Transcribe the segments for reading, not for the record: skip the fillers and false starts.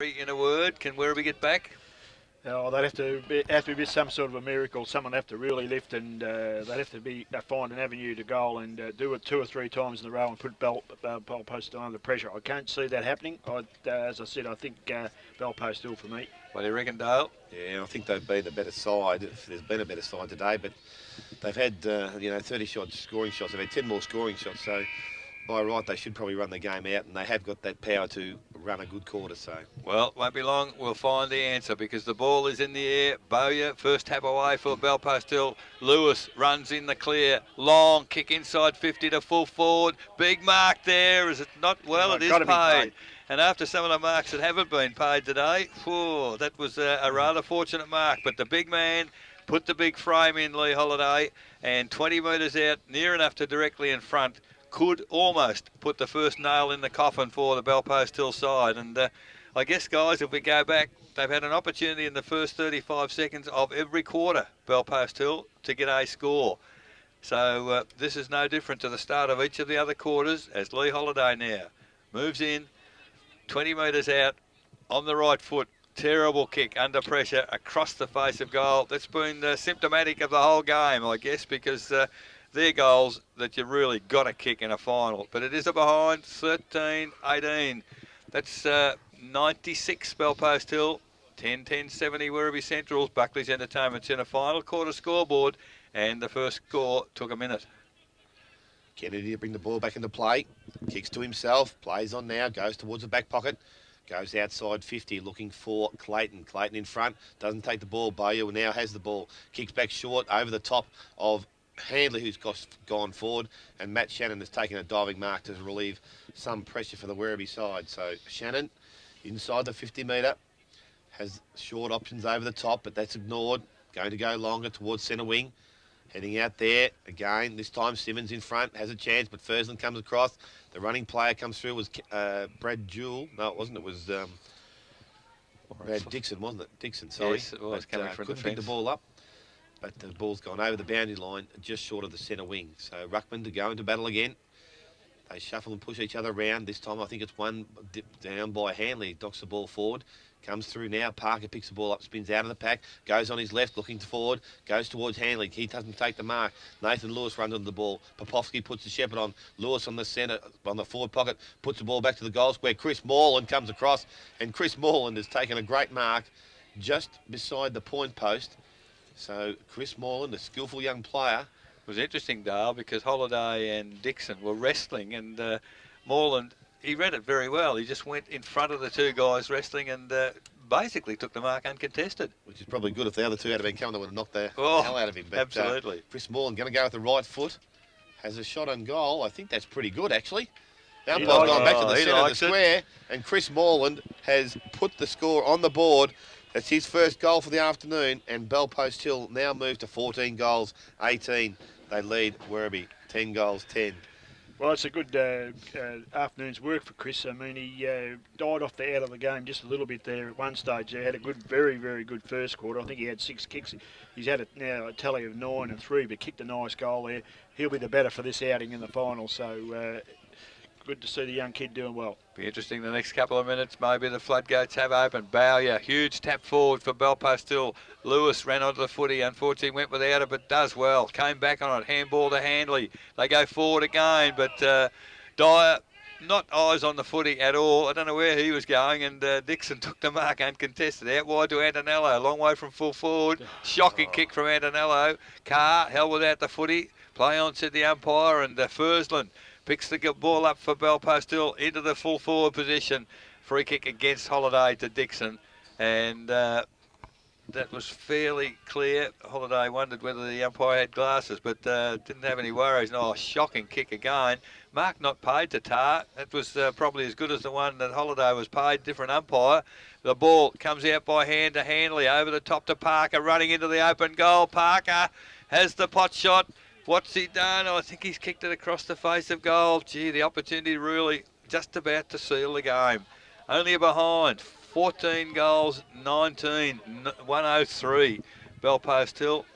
In a word, can Werribee get back? Oh, they'd have to be some sort of a miracle. Someone have to really lift, and they'd have to find an avenue to goal and do it 2 or 3 times in a row and put Bellpost under pressure. I can't see that happening. As I said, I think Bellpost still for me. What do you reckon, Dale? Yeah, I think they've been a better side. There's been a better side today, but they've had 30 shots, scoring shots. They've had 10 more scoring shots, so by right they should probably run the game out, and they have got that power to run a good quarter. So Well, won't be long. We'll find the answer because the ball is in the air. Bowyer, first tap away for Bellpost Hill. Lewis runs in the clear. Long kick inside 50 to full forward. Big mark there. Is it not? Well, it is paid. And after some of the marks that haven't been paid today, that was a rather fortunate mark. But the big man put the big frame in, Lee Holiday, and 20 metres out, near enough to directly in front, could almost put the first nail in the coffin for the Bellpost Hill side. And I guess, guys, if we go back, they've had an opportunity in the first 35 seconds of every quarter, Bellpost Hill, to get a score. So this is no different to the start of each of the other quarters, as Lee Holiday now moves in, 20 metres out, on the right foot. Terrible kick under pressure across the face of goal. That's been symptomatic of the whole game, I guess, because they're goals that you really got to kick in a final. But it is a behind, 13-18. That's 96 Bellpost Hill, 10-10-70 Werribee Centrals. Buckley's Entertainment's in a final quarter scoreboard, and the first score took a minute. Kennedy to bring the ball back into play. Kicks to himself, plays on now, goes towards the back pocket. Goes outside 50, looking for Clayton. Clayton in front, doesn't take the ball. Bowyer now has the ball. Kicks back short over the top of Handley, who's gone forward. And Matt Shannon has taken a diving mark to relieve some pressure for the Werribee side. So Shannon, inside the 50 metre, has short options over the top, but that's ignored. Going to go longer towards centre wing. Heading out there again. This time Simmons in front, has a chance, but Fursland comes across. The running player comes through was Brad Jewell. No, it wasn't. It was Brad Dixon, wasn't it? Dixon, sorry. Yes, it was coming from couldn't pick the ball up, but the ball's gone over the boundary line, just short of the centre wing. So Ruckman to go into battle again. They shuffle and push each other around. This time I think it's one down by Handley. Docks the ball forward. Comes through now. Parker picks the ball up, spins out of the pack, goes on his left, looking forward, goes towards Handley. He doesn't take the mark. Nathan Lewis runs onto the ball. Popovsky puts the shepherd on. Lewis on the centre, on the forward pocket, puts the ball back to the goal square. Chris Morland comes across, and Chris Morland has taken a great mark just beside the point post. So Chris Morland, a skillful young player. It was interesting, Dale, because Holiday and Dixon were wrestling, and Morland, he read it very well. He just went in front of the two guys wrestling and basically took the mark uncontested. Which is probably good. If the other two had been coming, they would have knocked the hell out of him. But, absolutely. Chris Morland going to go with the right foot. Has a shot on goal. I think that's pretty good, actually. The umpire's gone back to the centre of the square, and Chris Morland has put the score on the board. That's his first goal for the afternoon, and Bellpost Hill now move to 14 goals, 18. They lead Werribee, 10 goals, 10. Well, it's a good afternoon's work for Chris. I mean, he died off the out of the game just a little bit there at one stage. He had a good, very, very good first quarter. I think he had 6 kicks. He's had now a tally of 9 and 3, but kicked a nice goal there. He'll be the better for this outing in the final. So good to see the young kid doing well. Be interesting the next couple of minutes. Maybe the floodgates have opened. Bowyer, huge tap forward for Bellpost Hill. Lewis ran onto the footy. Unfortunately went without it, but does well. Came back on it. Handball to Handley. They go forward again, but Dyer, not eyes on the footy at all. I don't know where he was going, and Dixon took the mark uncontested. Out wide to Antonello. Long way from full forward. Shocking kick from Antonello. Carr held without the footy. Play on, said the umpire, and Fursland picks the ball up for Bellpost Hill into the full forward position. Free kick against Holiday to Dixon. And that was fairly clear. Holiday wondered whether the umpire had glasses, but didn't have any worries. Oh, shocking kick again. Mark not paid to Tar. That was probably as good as the one that Holiday was paid, different umpire. The ball comes out by hand to Handley, over the top to Parker, running into the open goal. Parker has the pot shot. What's he done? Oh, I think he's kicked it across the face of goal. Gee, the opportunity really just about to seal the game. Only a behind. 14 goals, 19, 103. Bellpost Hill.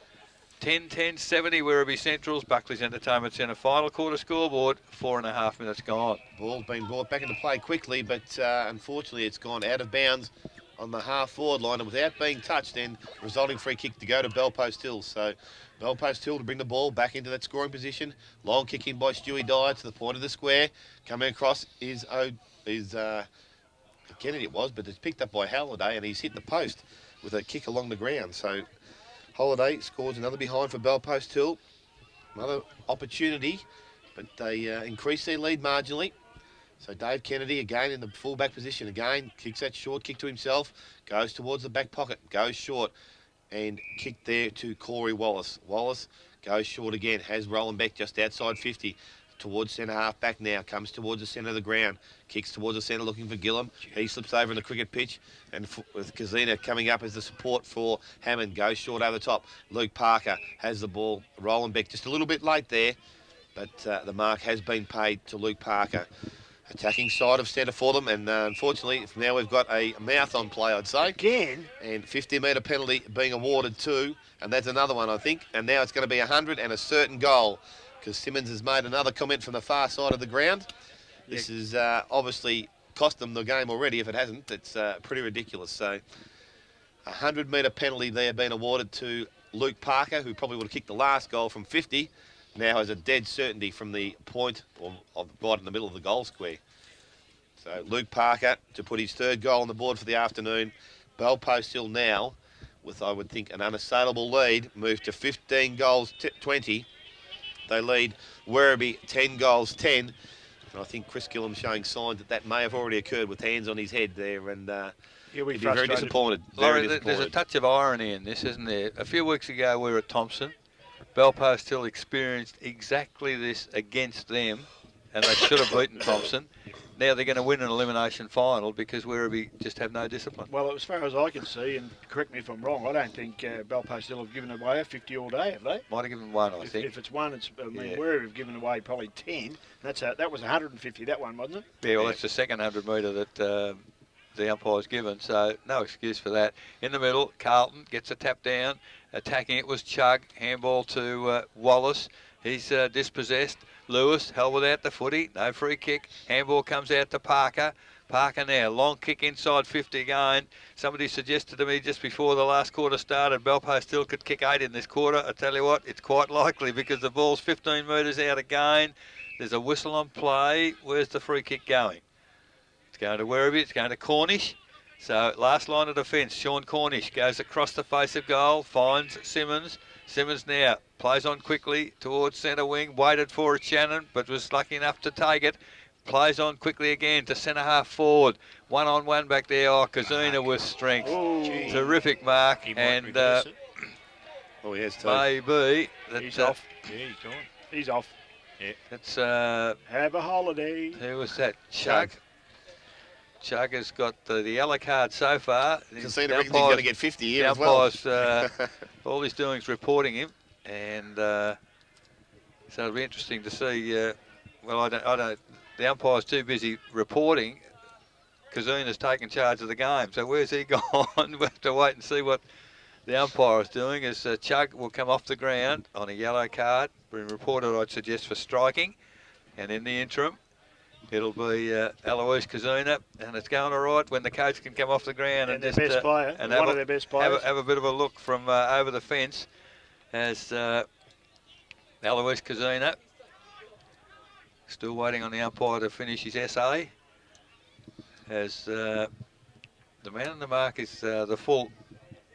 10-10-70 Werribee Central's Buckley's Entertainment Centre final quarter scoreboard, 4.5 minutes gone. Ball's been brought back into play quickly, but unfortunately it's gone out of bounds on the half-forward line and without being touched, and resulting free kick to go to Belpost Hill. So Belpost Hill to bring the ball back into that scoring position. Long kick in by Stewie Dyer to the point of the square. Coming across is Kennedy it was, but it's picked up by Halliday and he's hit the post with a kick along the ground. So Holiday scores another behind for Belpost Hill. Another opportunity, but they increase their lead marginally. So Dave Kennedy again in the full-back position again, kicks that short kick to himself, goes towards the back pocket, goes short, and kicked there to Corey Wallace. Wallace goes short again, has Roland Beck just outside 50, towards centre half back now, comes towards the centre of the ground, kicks towards the centre looking for Gillum. He slips over in the cricket pitch, and with Kazina coming up as the support for Hammond, goes short over the top. Luke Parker has the ball. Roland Beck just a little bit late there, but the mark has been paid to Luke Parker. Attacking side of centre for them, and unfortunately now we've got a mouth on play, I'd say. Again? And 50-metre penalty being awarded too, and that's another one, I think. And now it's going to be 100 and a certain goal, because Simmons has made another comment from the far side of the ground. This has obviously cost them the game already. If it hasn't, it's pretty ridiculous. So 100-metre penalty there being awarded to Luke Parker, who probably would have kicked the last goal from 50. Now has a dead certainty from the point of right in the middle of the goal square. So Luke Parker to put his third goal on the board for the afternoon. Belpost Hill now, with I would think an unassailable lead, move to 15 goals 20. They lead Werribee 10 goals 10. And I think Chris Gillum showing signs that may have already occurred with hands on his head there, and He'll be very disappointed. Laurie, there's a touch of irony in this, isn't there? A few weeks ago we were at Thompson. Belpost Hill experienced exactly this against them, and they should have beaten Thompson. Now they're going to win an elimination final because Werribee just have no discipline. Well, as far as I can see, and correct me if I'm wrong, I don't think Belpost Hill have given away a 50 all day, have they? Might have given one, I think. If it's one, it's Yeah. Werribee have given away probably 10. That was 150, that one, wasn't it? Yeah, well, that's the second 100-metre that the umpire's given, so no excuse for that. In the middle, Carlton gets a tap down. Attacking it was Chug. Handball to Wallace. He's dispossessed. Lewis held without the footy. No free kick. Handball comes out to Parker. Parker now. Long kick inside 50 again. Somebody suggested to me just before the last quarter started Belpost Hill could kick 8 in this quarter. I tell you what, it's quite likely because the ball's 15 metres out again. There's a whistle on play. Where's the free kick going? It's going to Werribee. It's going to Cornish. So last line of defence, Sean Cornish goes across the face of goal, finds Simmons. Simmons now plays on quickly towards centre wing, waited for it Shannon, but was lucky enough to take it. Plays on quickly again to centre half forward. One-on-one back there. Oh, Kazuna with strength. Oh, terrific mark. He might And reverse it. Oh, he has too. maybe that, He's off. Yeah, he's gone. He's off. Yeah. That's Have a holiday. who was that? Chug. Chug has got the yellow card so far. Casino reckons he's going to get 50 here as well. Umpire's, all he's doing is reporting him, and so it'll be interesting to see. Well, I don't. The umpire's too busy reporting. Kazuna's taken charge of the game, so where's he gone? We'll have to wait and see what the umpire is doing. As Chug will come off the ground on a yellow card, been reported, I'd suggest, for striking, and in the interim, it'll be Alois Kazuna, and it's going all right when the coach can come off the ground and their just best player, and one of their best players. have a bit of a look from over the fence as Alois Kazuna still waiting on the umpire to finish his essay. As the man in the mark is the full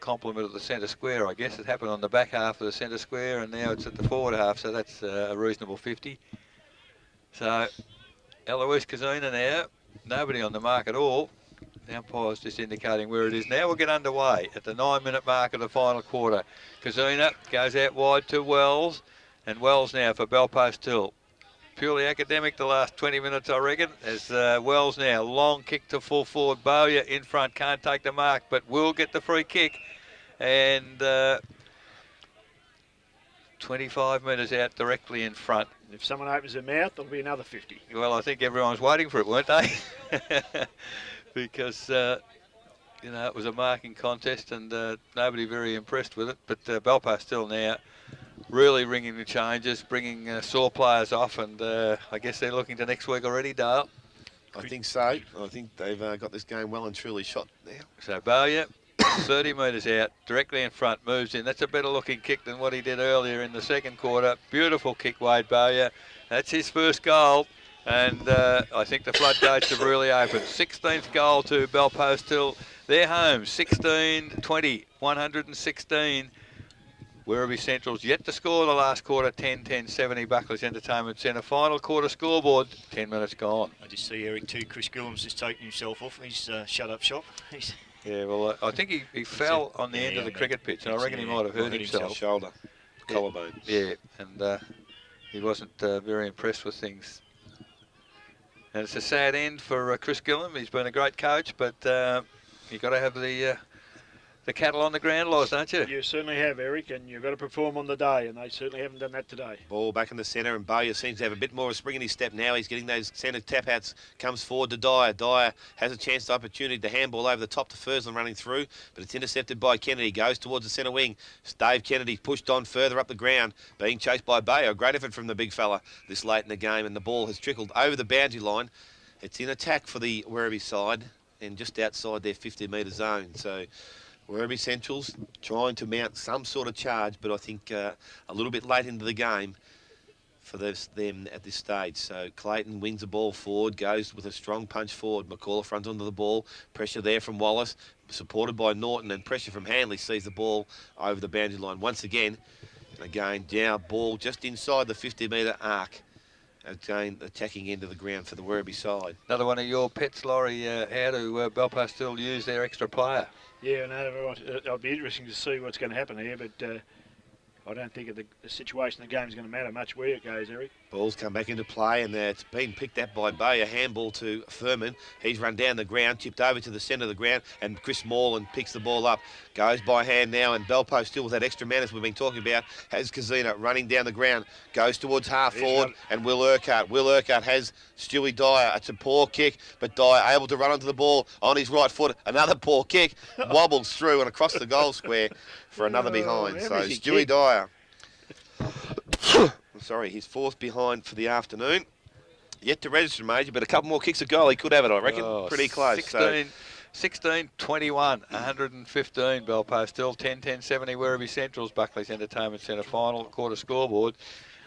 complement of the centre square, I guess. It happened on the back half of the centre square, and now it's at the forward half, so that's a reasonable 50. So Eloise Kazuna now, nobody on the mark at all. The umpire's just indicating where it is. Now we'll get underway at the 9-minute mark of the final quarter. Kazuna goes out wide to Wells, and Wells now for Belpost Hill. Purely academic the last 20 minutes, I reckon, as Wells now, long kick to full forward. Bowyer in front, can't take the mark, but will get the free kick. And 25 metres out directly in front. If someone opens their mouth, there'll be another 50. Well, I think everyone's waiting for it, weren't they? Because you know, it was a marking contest and nobody very impressed with it. But Belpastel now really ringing the changes, bringing sore players off, and I guess they're looking to next week already, Dale. I think so. I think they've got this game well and truly shot now. So Bowyer, 30 metres out, directly in front, moves in. That's a better looking kick than what he did earlier in the second quarter. Beautiful kick, Wade Bowyer. That's his first goal. And I think the floodgates have really opened. 16th goal to Belpastel. They're home, 16-20, 116. Werribee Central's yet to score the last quarter, 10-10-70, Buckley's Entertainment Centre. Final quarter scoreboard, 10 minutes gone. I just see Eric too. Chris Gillum's just taken himself off. He's shut up shop. Yeah, well, I think he fell on the end of the cricket pitch, and I reckon he might have hurt himself. Shoulder, collarbone. Yeah, and he wasn't very impressed with things. And it's a sad end for Chris Gillum. He's been a great coach, but you've got to have the cattle on the ground, Loz, don't you? You certainly have, Eric, and you've got to perform on the day, and they certainly haven't done that today. Ball back in the centre, and Bowyer seems to have a bit more of a spring in his step now. He's getting those centre tap-outs, comes forward to Dyer. Dyer has a chance, opportunity to handball over the top to Fursland running through, but it's intercepted by Kennedy. Goes towards the centre wing. Dave Kennedy pushed on further up the ground, being chased by Bowyer. A great effort from the big fella this late in the game, and the ball has trickled over the boundary line. It's in attack for the Werribee side, and just outside their 50-metre zone. So Werribee Central's trying to mount some sort of charge, but I think a little bit late into the game for them at this stage. So Clayton wins the ball forward, goes with a strong punch forward. McCullough fronts onto the ball. Pressure there from Wallace, supported by Norton, and pressure from Hanley sees the ball over the boundary line once again. And again, now ball just inside the 50-metre arc. Again, attacking into the ground for the Werribee side. Another one of your pets, Laurie. How do Belpastel use their extra player? Yeah, no, it'll be interesting to see what's going to happen here, but I don't think the situation of the game is going to matter much where it goes, Eric. Ball's come back into play, and it's been picked up by Bay. A handball to Furman. He's run down the ground, tipped over to the centre of the ground, and Chris Morland picks the ball up. Goes by hand now, and Belpo still with that extra man as we've been talking about. Has Kazina running down the ground. Goes towards half forward, and Will Urquhart. Will Urquhart has Stewie Dyer. It's a poor kick, but Dyer able to run onto the ball on his right foot. Another poor kick. Wobbles through and across the goal square for another behind. So Stewie Dyer. Sorry, his fourth behind for the afternoon. Yet to register, Major, but a couple more kicks of goal. He could have it, I reckon. Pretty close. 16-21, 115 Belpastel, 10-10-70 Werribee Central's Buckley's Entertainment Centre final quarter scoreboard.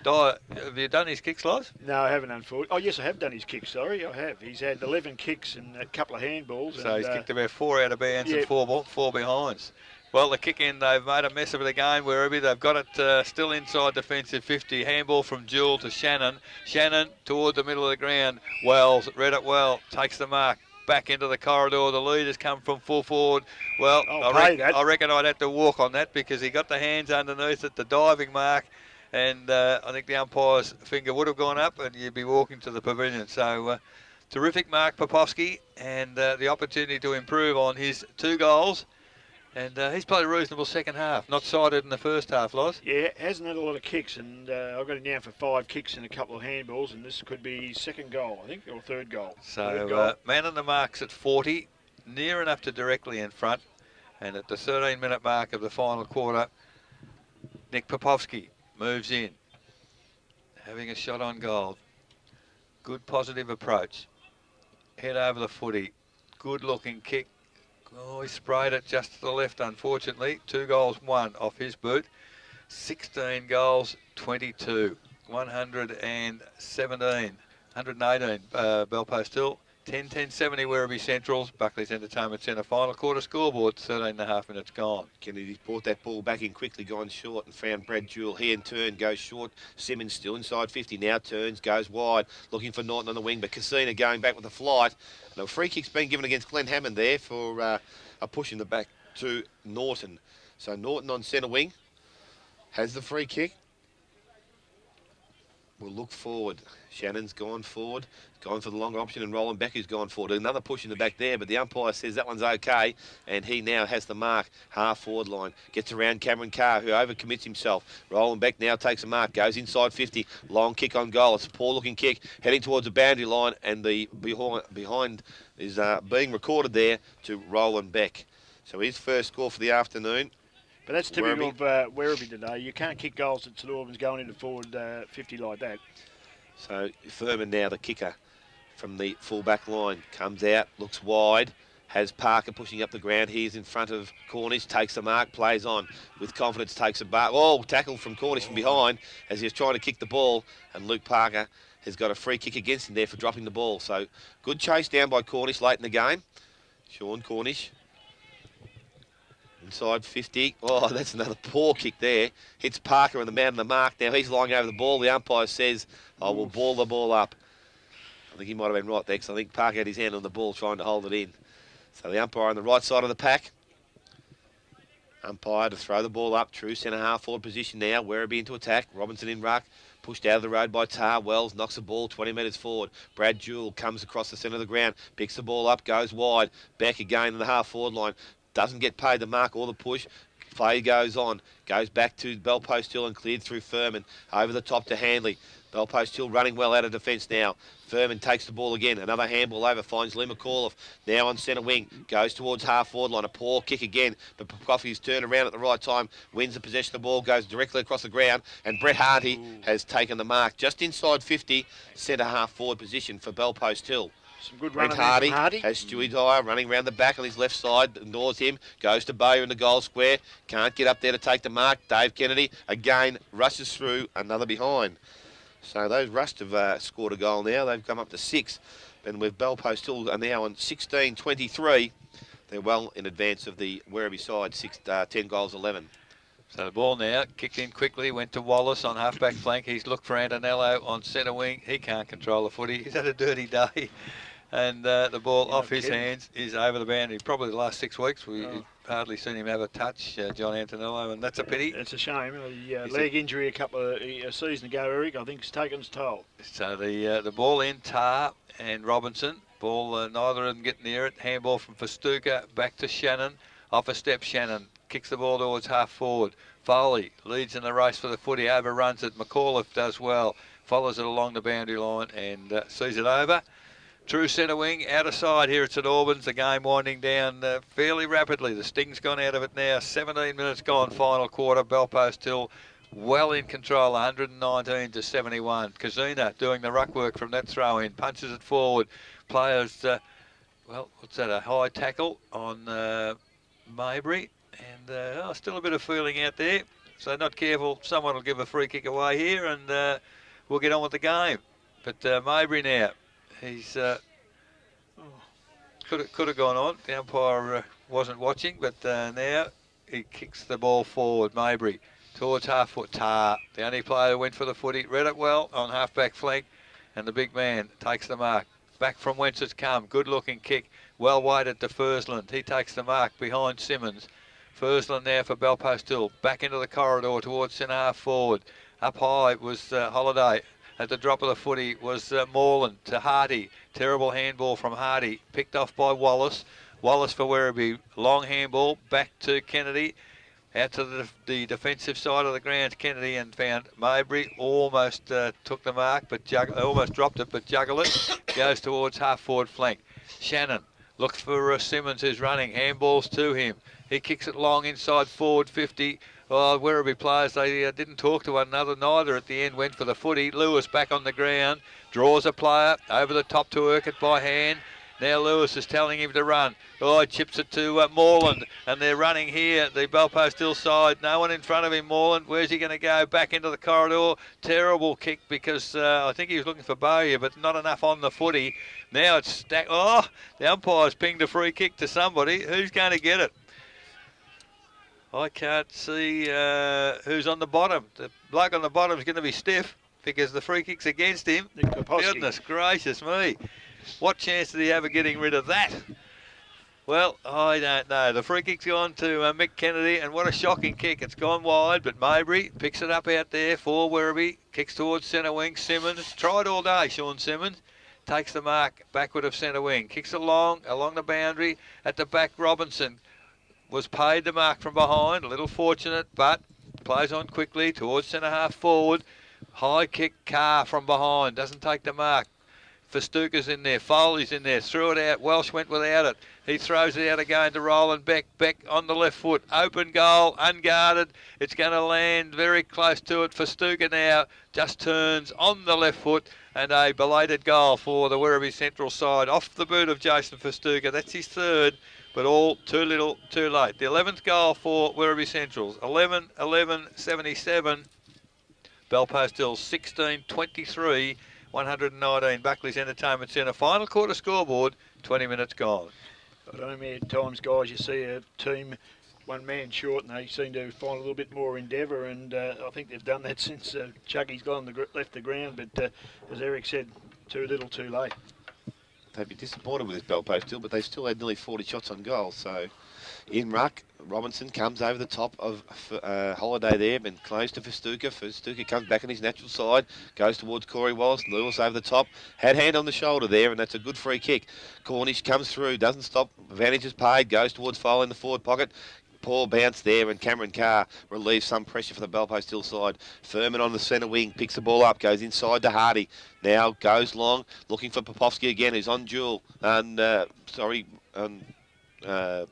Dyer, have you done his kicks, Loz? No, I haven't, unfortunately. Oh, yes, I have done his kicks, sorry. I have. He's had 11 kicks and a couple of handballs. So he's kicked about 4 out of bounds and four behinds. Well, the kick in, they've made a mess of it again, Werribee. They've got it still inside defensive 50. Handball from Jewell to Shannon. Shannon toward the middle of the ground. Wells read it well, takes the mark. Back into the corridor. The lead has come from full forward. Well, I reckon I'd have to walk on that because he got the hands underneath it, the diving mark, and I think the umpire's finger would have gone up and you'd be walking to the pavilion. So terrific mark, Popovsky, and the opportunity to improve on his 2 goals. And he's played a reasonable second half. Not sided in the first half, Loz. Yeah, hasn't had a lot of kicks, and I've got him down for 5 kicks and a couple of handballs, and this could be his second goal, I think, or third goal. So man on the mark's at 40, near enough to directly in front. And at the 13-minute mark of the final quarter, Nick Popovsky moves in, having a shot on goal. Good positive approach. Head over the footy. Good looking kick. Oh, he sprayed it just to the left, unfortunately. 2 goals, 1 off his boot. 16 goals, 22. 117, 118 Belpastel. 10-10-70 Werribee Central's Buckley's Entertainment Centre final quarter scoreboard. 13.5 minutes gone. Kennedy's brought that ball back in quickly, gone short, and found Brad Jewell. He in turn goes short. Simmons still inside 50, now turns, goes wide, looking for Norton on the wing, but Cassina going back with a flight. No free kick's been given against Glenn Hammond there for a push in the back to Norton. So Norton on centre wing has the free kick. will look forward. Shannon's gone forward, gone for the longer option, and Roland Beck who's gone forward. Another push in the back there, but the umpire says that one's okay, and he now has the mark, half forward line. Gets around Cameron Carr, who overcommits himself. Roland Beck now takes a mark, goes inside 50, long kick on goal. It's a poor-looking kick, heading towards the boundary line, and the behind is being recorded there to Roland Beck. So his first score for the afternoon. But that's typical of Werribee today. You can't kick goals at St Albans going into forward 50 like that. So Furman now the kicker from the full-back line. Comes out, looks wide, has Parker pushing up the ground. He's in front of Cornish, takes the mark, plays on. With confidence takes a bar. Oh, tackle from Cornish from behind as he was trying to kick the ball. And Luke Parker has got a free kick against him there for dropping the ball. So good chase down by Cornish late in the game. Sean Cornish. Inside 50. Oh, that's another poor kick there. Hits Parker and the man on the mark. Now he's lying over the ball. The umpire says, I will ball the ball up. I think he might have been right there because I think Parker had his hand on the ball trying to hold it in. So the umpire on the right side of the pack. Umpire to throw the ball up. True centre half forward position now. Werribee into attack. Robinson in ruck. Pushed out of the road by Tar. Wells knocks the ball 20 metres forward. Brad Jewell comes across the centre of the ground. Picks the ball up. Goes wide. Back again in the half forward line. Doesn't get paid the mark or the push. Play goes on. Goes back to Bellpost Hill and cleared through Furman. Over the top to Handley. Bellpost Hill running well out of defence now. Furman takes the ball again. Another handball over. Finds Lee McAuliffe. Now on centre wing. Goes towards half forward line. A poor kick again. But Prokofie's turned around at the right time. Wins the possession of the ball. Goes directly across the ground. And Brett Hardy has taken the mark. Just inside 50. Centre half forward position for Bellpost Hill. Some good Brent running Hardy has Stewie Dyer running around the back on his left side, ignores him, goes to Bowyer in the goal square, can't get up there to take the mark. Dave Kennedy again rushes through, another behind. So those Rust have scored a goal now. They've come up to 6, and with Bellpost Hill are now on 16-23. They're well in advance of the Werribee side, 10 goals, 11. So the ball now kicked in quickly, went to Wallace on half-back flank. He's looked for Antonello on centre wing. He can't control the footy. He's had a dirty day. And the ball off his hands is over the boundary. Probably the last 6 weeks we've hardly seen him have a touch, John Antonello, and that's a pity. It's a shame. The leg injury a season ago, Eric, I think, has taken its toll. So the ball in, Tar and Robinson. Ball, neither of them get near it. Handball from Festuca back to Shannon. Off a step, Shannon kicks the ball towards half forward. Foley leads in the race for the footy, overruns it. McAuliffe does well, follows it along the boundary line and sees it over. True centre wing, out of side here at St Albans. The game winding down fairly rapidly. The sting's gone out of it now. 17 minutes gone, final quarter. Bellpost Hill well in control, 119-71. Kazuna doing the ruck work from that throw in, punches it forward. Players, well, what's that, a high tackle on Maybury. And still a bit of feeling out there. So not careful, someone will give a free kick away here and we'll get on with the game. But Maybury now. He's could have gone on. The umpire wasn't watching, but now he kicks the ball forward. Maybury towards half foot. Tar, the only player who went for the footy, read it well on half back flank, and the big man takes the mark. Back from whence it's come. Good looking kick. Well weighted to Fursland. He takes the mark behind Simmons. Fursland now for Bellpost Hill. Back into the corridor towards centre half forward. Up high was Holiday. At the drop of the footy was Moreland to Hardy. Terrible handball from Hardy. Picked off by Wallace. Wallace for Werribee. Long handball back to Kennedy. Out to the defensive side of the ground, Kennedy, and found Maybury. Almost took the mark, but almost dropped it, but juggled it. Goes towards half forward flank. Shannon looks for Simmons, who's running. Handballs to him. He kicks it long inside forward 50. Oh, Werribee players, they didn't talk to one another. Neither at the end went for the footy. Lewis back on the ground. Draws a player over the top to Urquhart by hand. Now Lewis is telling him to run. Oh, he chips it to Moreland. And they're running here, the Bellpost Hill side. No one in front of him, Moreland. Where's he going to go? Back into the corridor. Terrible kick because I think he was looking for Bowyer, but not enough on the footy. Now it's stacked. Oh, the umpire's pinged a free kick to somebody. Who's going to get it? I can't see who's on the bottom. The bloke on the bottom is going to be stiff because the free kick's against him. Goodness gracious me. What chance did he have of getting rid of that? Well, I don't know. The free kick's gone to Mick Kennedy, and what a shocking kick. It's gone wide, but Mowbray picks it up out there for Werribee. Kicks towards centre wing. Simmons tried all day, Sean Simmons. Takes the mark backward of centre wing. Kicks along the boundary. At the back, Robinson was paid the mark from behind. A little fortunate, but plays on quickly towards centre half forward. High kick, Carr from behind. Doesn't take the mark. Festuca's in there, Foley's in there, threw it out, Welsh went without it. He throws it out again to Roland Beck. Beck on the left foot, open goal, unguarded. It's going to land very close to it. Festuca now just turns on the left foot, and a belated goal for the Werribee Central side off the boot of Jason Festuca. That's his third, but all too little, too late. The 11th goal for Werribee Centrals, 11-11-77. Belpost Hill 16-23. 119 Buckley's Entertainment Centre. Final quarter scoreboard, 20 minutes gone. I don't know, many times, guys, you see a team one man short and they seem to find a little bit more endeavour, and I think they've done that since Chucky's left the ground, but as Eric said, too little, too late. They'd be disappointed with this Belpost Hill, but they've still had nearly 40 shots on goal, so in ruck, Robinson comes over the top of Holiday there, and close to Festuca. Festuca comes back on his natural side, goes towards Corey Wallace. Lewis over the top, had hand on the shoulder there, and that's a good free kick. Cornish comes through, doesn't stop, advantage is paid, goes towards Foley in the forward pocket. Poor bounce there, and Cameron Carr relieves some pressure for the Belpost Hill side. Furman on the centre wing, picks the ball up, goes inside to Hardy. Now goes long, looking for Popovsky again, who's on duel. And,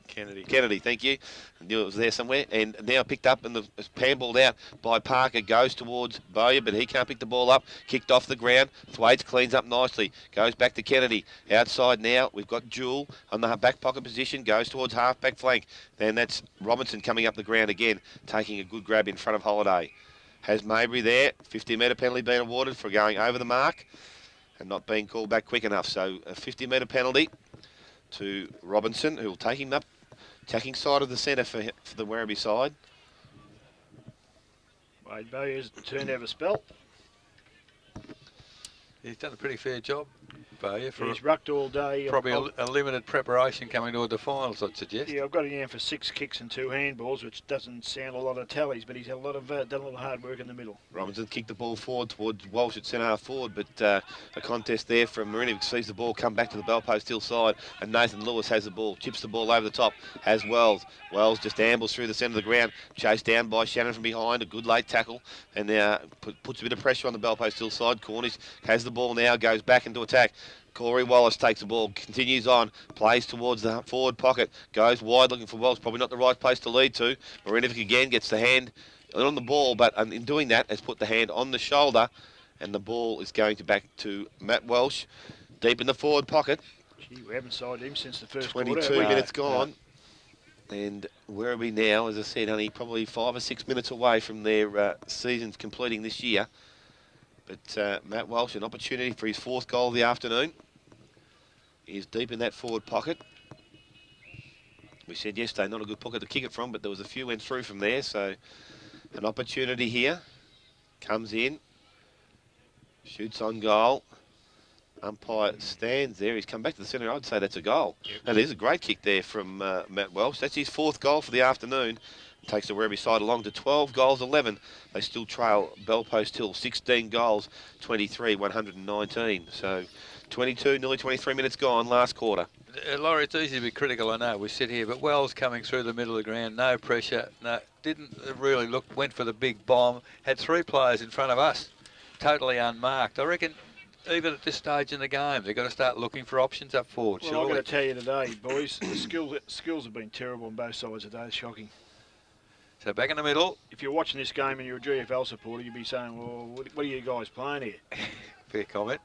Kennedy, thank you. I knew it was there somewhere. And now picked up and is handballed out by Parker. Goes towards Bowyer, but he can't pick the ball up. Kicked off the ground. Thwaites cleans up nicely. Goes back to Kennedy. Outside now, we've got Jewell on the back pocket position. Goes towards half-back flank. Then that's Robinson coming up the ground again, taking a good grab in front of Holiday. Has Mowbray there. 50-metre penalty being awarded for going over the mark and not being called back quick enough. So a 50-metre penalty to Robinson, who will take him up, attacking side of the centre for the Werribee side. Wade Bowyer's turned to have a spell. He's done a pretty fair job, Bowyer, for He's rucked all day. probably a limited preparation coming toward the finals, I'd suggest. Yeah, I've got him down for 6 kicks and 2 handballs, which doesn't sound a lot of tallies, but he's had done a lot of hard work in the middle. Robinson kicked the ball forward towards Walsh at centre half forward, but a contest there from Marinovic sees the ball come back to the Belpost Hill side, and Nathan Lewis has the ball, chips the ball over the top, has Wells. Wells just ambles through the centre of the ground, chased down by Shannon from behind, a good late tackle, and now puts a bit of pressure on the Belpost Hill side. Cornish has the ball now, goes back into attack. Corey Wallace takes the ball, continues on, plays towards the forward pocket, goes wide looking for Wallace, probably not the right place to lead to. Marinovic again gets the hand on the ball, but in doing that has put the hand on the shoulder, and the ball is going back to Matt Welsh, deep in the forward pocket. Gee, we haven't sided him since the first 22 quarter. minutes gone. And Werribee now, as I said, only probably 5 or 6 minutes away from their seasons completing this year. But Matt Welsh, an opportunity for his 4th goal of the afternoon. He's deep in that forward pocket. We said yesterday, not a good pocket to kick it from, but there was a few went through from there. So an opportunity here. Comes in. Shoots on goal. Umpire stands there. He's come back to the centre. I'd say that's a goal. Yep. And there's a great kick there from Matt Welsh. That's his 4th goal for the afternoon. Takes the Werribee side along to 12 goals, 11. They still trail Belpost Hill, 16 goals, 23, 119. So 22, nearly 23 minutes gone, last quarter. Laurie, it's easy to be critical, I know, we sit here, but Wells coming through the middle of the ground, no pressure, no, didn't really look, went for the big bomb, had 3 players in front of us, totally unmarked. I reckon even at this stage in the game, they've got to start looking for options up forward, Well, surely. I've got to tell you today, boys, the skills have been terrible on both sides today. It's shocking. So back in the middle. If you're watching this game and you're a GFL supporter, you'd be saying, well, what are you guys playing here? Fair comment.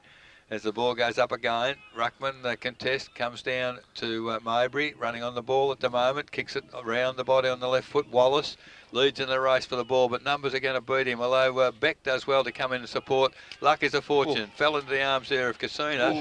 As the ball goes up again, Ruckman, the contest, comes down to Mowbray, running on the ball at the moment, kicks it around the body on the left foot. Wallace leads in the race for the ball, but numbers are going to beat him, although Beck does well to come in and support. Luck is a fortune. Fell into the arms there of Kasuna.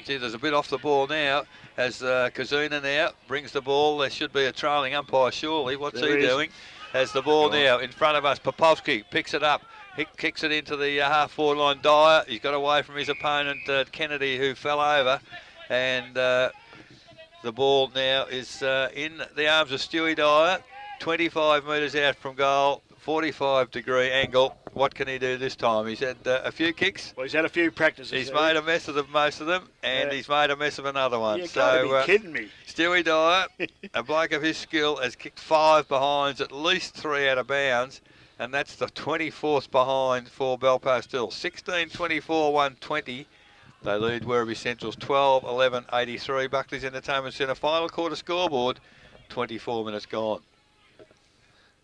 Gee, there's a bit off the ball now. As Kazuna now brings the ball, there should be a trailing umpire, surely. What's he doing? Has the ball now in front of us. Popovsky picks it up. He kicks it into the half-forward line. Dyer, he's got away from his opponent, Kennedy, who fell over. And The ball now is in the arms of Stewie Dyer, 25 metres out from goal, 45-degree angle. What can he do this time? He's had a few kicks. Well, he's had a few practices. He's made a mess of most of them, and he's made a mess of another one. You've got to be kidding me. Stewie Dyer, a bloke of his skill, has kicked 5 behinds, at least 3 out of bounds, and that's the 24th behind for Belpost Hill. 16-24-120. They lead Werribee Central's 12-11-83. Buckley's Entertainment Centre final quarter scoreboard, 24 minutes gone.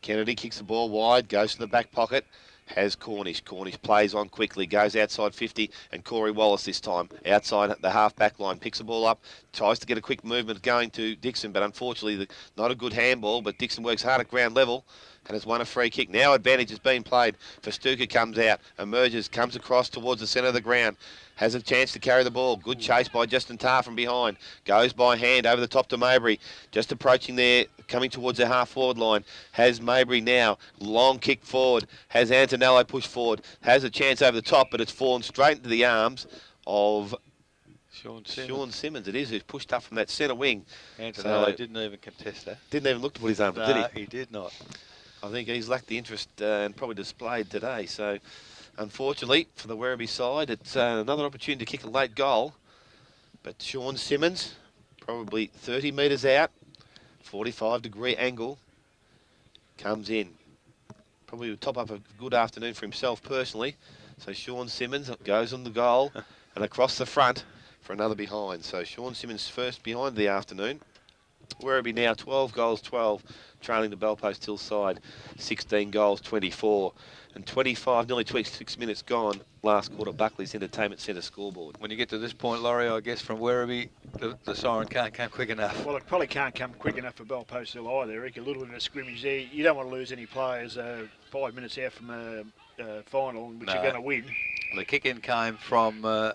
Kennedy kicks the ball wide, goes to the back pocket, has Cornish. Cornish plays on quickly, goes outside 50, and Corey Wallace this time outside the half-back line, picks the ball up, tries to get a quick movement going to Dixon, but unfortunately not a good handball, but Dixon works hard at ground level and has won a free kick. Now advantage has been played. Festuca comes out, emerges, comes across towards the centre of the ground, has a chance to carry the ball. Good chase by Justin Tarr from behind. Goes by hand over the top to Mabry. Just approaching there, coming towards the half-forward line. Has Mabry now. Long kick forward. Has Antonello pushed forward. Has a chance over the top, but it's fallen straight into the arms of Sean Simmons. It is, who's pushed up from that centre wing. Antonello didn't even contest that. Didn't even look to put his arm up, did he? He did not. I think he's lacked the interest and probably displayed today. So, unfortunately, for the Werribee side, it's another opportunity to kick a late goal. But Sean Simmons, probably 30 metres out, 45-degree angle, comes in. Probably would top up a good afternoon for himself personally. So Sean Simmons goes on the goal and across the front for another behind. So Sean Simmons first behind the afternoon. Werribee now 12 goals 12, trailing the Belpost Hill side 16 goals 24, and 25, nearly 26 minutes gone. Last quarter, Buckley's Entertainment Centre scoreboard. When you get to this point, Laurie, I guess from Werribee, the siren can't come quick enough. Well, it probably can't come quick enough for Belpost Hill either, Eric. A little bit of scrimmage there. You don't want to lose any players 5 minutes out from a final, which you're going to win. The kick-in came from...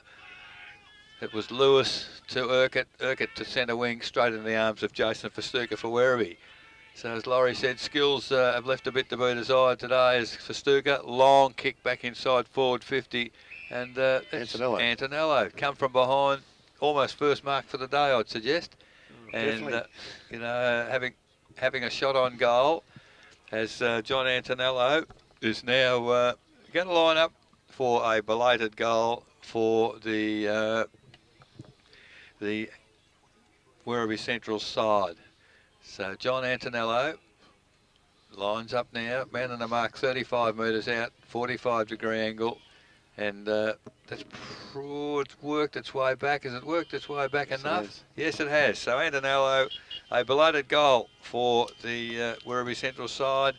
it was Lewis to Urquhart to centre wing, straight in the arms of Jason Festuca for Werribee. So as Laurie said, skills have left a bit to be desired today as Festuca. Long kick back inside forward 50. And Antonello come from behind, almost first mark for the day, I'd suggest. And, you know, having a shot on goal as John Antonello is now going to line up for a belated goal for the Werribee Central side. So John Antonello lines up now, man on the mark, 35 metres out, 45-degree angle, and it's worked its way back. Has it worked its way back enough? Yes, it has. So Antonello, a belated goal for the Werribee Central side,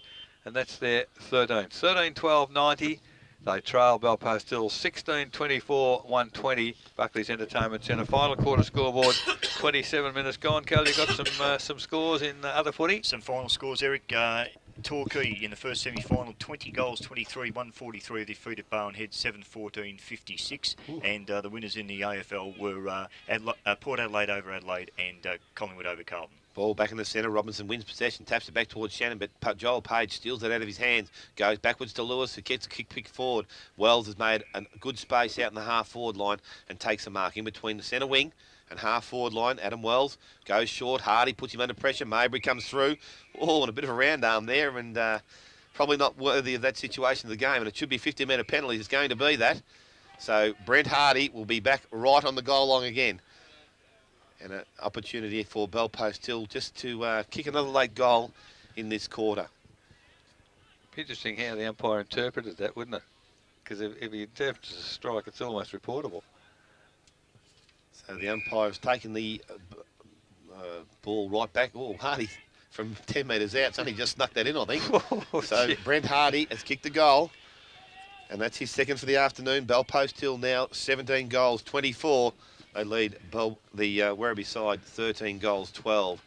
and that's their 13th. 13-12-90. They trail Belpost Hill 16-24-120. Buckley's Entertainment Centre final quarter scoreboard. 27 minutes gone. Cal, you got some scores in other footy? Some final scores, Eric. Torquay in the first semi-final, 20 goals, 23, 143. Defeated Bowenhead 7-14-56. And the winners in the AFL were Port Adelaide over Adelaide and Collingwood over Carlton. Ball back in the centre. Robinson wins possession, taps it back towards Shannon, but Joel Page steals it out of his hands. Goes backwards to Lewis, who gets a kick forward. Wells has made a good space out in the half-forward line and takes a mark in between the centre wing and half-forward line. Adam Wells goes short. Hardy puts him under pressure. Mabry comes through. Oh, and a bit of a round arm there, and probably not worthy of that situation of the game. And it should be 50-metre penalties. It's going to be that. So Brent Hardy will be back right on the goal line again. And an opportunity for Belpost Hill just to kick another late goal in this quarter. Interesting how the umpire interpreted that, wouldn't it? Because if he interprets a strike, it's almost reportable. So the umpire has taken the ball right back. Oh, Hardy from 10 metres out. It's only just snuck that in, I think. So shit. Brent Hardy has kicked the goal. And that's his second for the afternoon. Belpost Hill now 17 goals, 24. They lead the Werribee side 13 goals, 12.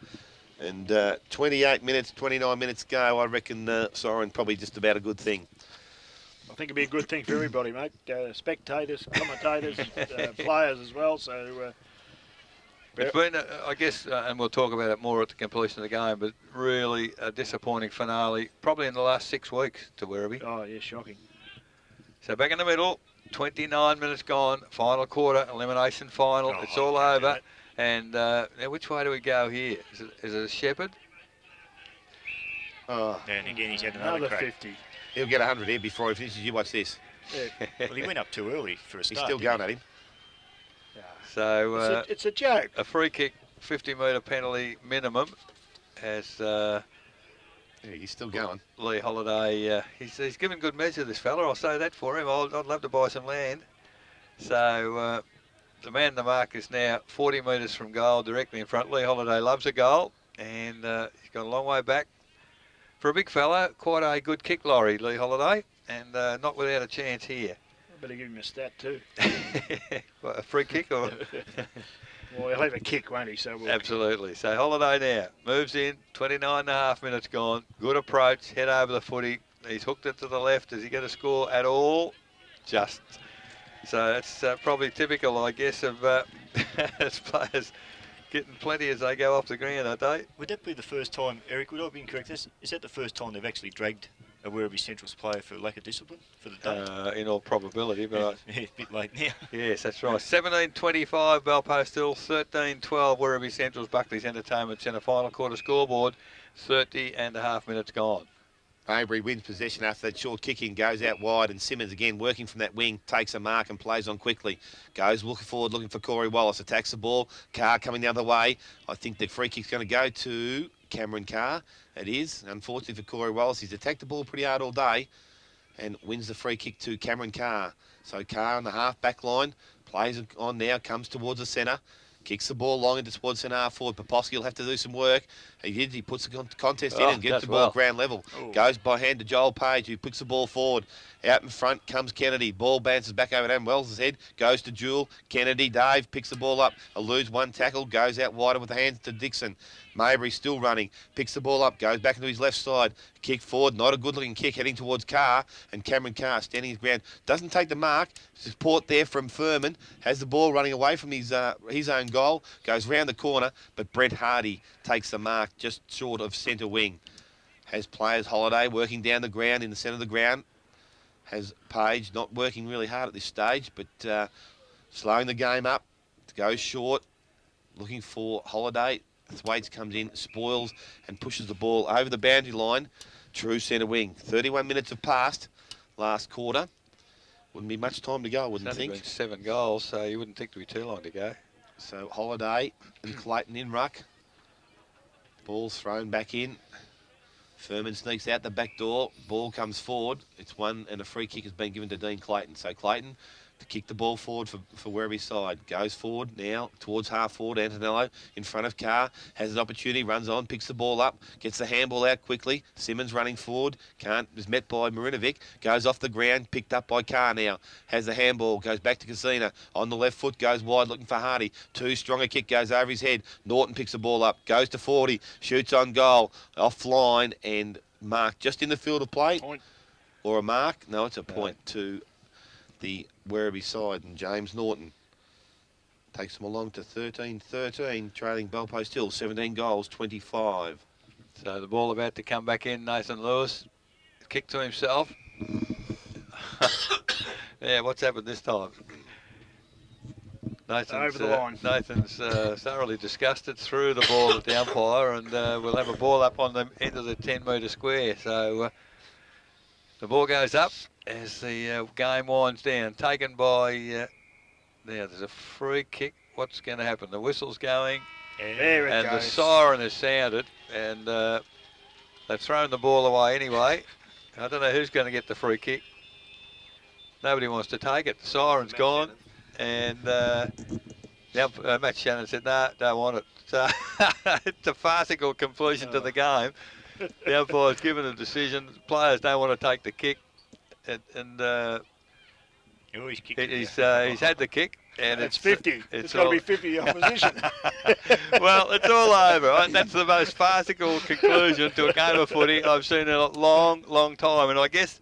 And 28 minutes, 29 minutes go. I reckon siren probably just about a good thing. I think it'd be a good thing for everybody, mate. Spectators, commentators, players as well. So it's been, I guess, and we'll talk about it more at the completion of the game, but really a disappointing finale, probably in the last 6 weeks to Werribee. Oh, yeah, shocking. So back in the middle. 29 minutes gone, final quarter, elimination final. It's all over. And now which way do we go here? Is it a Shepherd? Oh, And again, he's had another crack. 50. he'll get 100 here before he finishes. You watch this. Yeah. Well, he went up too early for a He's start. still going at him. So It's a joke. a free kick, 50-metre penalty minimum, as Yeah, he's still going. Lee Holiday. He's given good measure, this fella. I'll say that for him. I'd love to buy some land. So the man in the mark is now 40 metres from goal, directly in front. Lee Holiday loves a goal, and he's got a long way back. For a big fella, quite a good kick lorry, Lee Holiday, and not without a chance here. I better give him a stat too. What, a free kick or? Well, he'll have a kick, won't he? So we'll Absolutely. So Holiday now moves in, 29.5 minutes gone. Good approach, head over the footy. He's hooked it to the left. Is he going to score at all? Just. So that's probably typical, I guess, of as players getting plenty as they go off the ground, aren't they? Would that be the first time, Eric, would I be incorrect? Is that the first time they've actually dragged a Werribee Central's player for lack of discipline for the day? In all probability, but Yeah, a bit late now. yes, that's right. 17.25 Belpost Hill, 13.12 Werribee Central's Buckley's Entertainment Centre final quarter scoreboard, 30.5 minutes gone. Maybury wins possession after that short kick in, goes out wide, and Simmons again working from that wing, takes a mark and plays on quickly. Goes looking forward, looking for Corey Wallace, attacks the ball. Carr coming the other way. I think the free kick's going to go to Cameron Carr. It is, unfortunately for Corey Wallace. He's attacked the ball pretty hard all day and wins the free kick to Cameron Carr. So Carr on the half-back line, plays on now, comes towards the centre. Kicks the ball long into towards centre half forward. Poposki will have to do some work. He did. He puts the contest in and gets the ball ground level. Oh. Goes by hand to Joel Page, who puts the ball forward. Out in front comes Kennedy. Ball bounces back over Adam Wells' head. Goes to Jewel. Kennedy, Dave picks the ball up. Eludes one tackle. Goes out wider with the hands to Dixon. Mabry still running. Picks the ball up. Goes back into his left side. Kick forward. Not a good-looking kick heading towards Carr. And Cameron Carr standing his ground. Doesn't take the mark. Support there from Furman. Has the ball running away from his own goal. Goes round the corner. But Brent Hardy takes the mark just short of centre wing. Has players Holiday working down the ground in the centre of the ground. Has Page not working really hard at this stage, but slowing the game up. Goes short. Looking for Holiday. Thwaites comes in, spoils and pushes the ball over the boundary line. True centre wing. 31 minutes have passed last quarter. Wouldn't be much time to go, I wouldn't think. Been 7 goals, so you wouldn't think it would be too long to go. So Holiday and Clayton in ruck. Ball's thrown back in. Furman sneaks out the back door. Ball comes forward. It's one, and a free kick has been given to Dean Clayton. So Clayton to kick the ball forward for Werribee side. Goes forward now towards half forward. Antonello in front of Carr. Has an opportunity. Runs on. Picks the ball up. Gets the handball out quickly. Simmons running forward. Can't. Is met by Marinovic. Goes off the ground. Picked up by Carr now. Has the handball. Goes back to Casina. On the left foot. Goes wide looking for Hardy. Too strong a kick. Goes over his head. Norton picks the ball up. Goes to 40. Shoots on goal. Offline and marked just in the field of play. Point. Or a mark. No, it's a point to the Werribee side, and James Norton takes them along to 13-13, trailing Belpost Hill, 17 goals, 25. So the ball about to come back in. Nathan Lewis, kick to himself. Yeah, what's happened this time? Over the line. Nathan's thoroughly disgusted, threw the ball at the umpire, and we'll have a ball up on the end of the 10-metre square. So the ball goes up as the game winds down. Taken by, now there's a free kick. What's going to happen? The whistle's going, There it and goes. the siren has sounded, and they've thrown the ball away anyway. I don't know who's going to get the free kick. Nobody wants to take it. The siren's gone, and Matt Shannon said, "No, don't want it." So it's a farcical conclusion to the game. The umpire's given a decision. Players don't want to take the kick, and Oh, he's kicked it he's out. had the kick, and It's 50. It's got to all- be 50 the opposition. Well, it's all over. Right? That's the most farcical conclusion to a game of footy I've seen in a long, long time, and I guess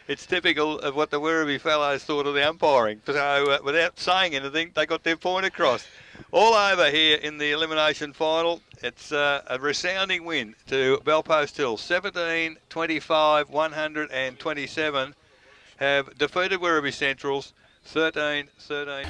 it's typical of what the Werribee fellows thought of the umpiring. So without saying anything, they got their point across. All over here in the elimination final. It's a resounding win to Belpost Hill. 17-25, 127 have defeated Werribee Centrals 13-13.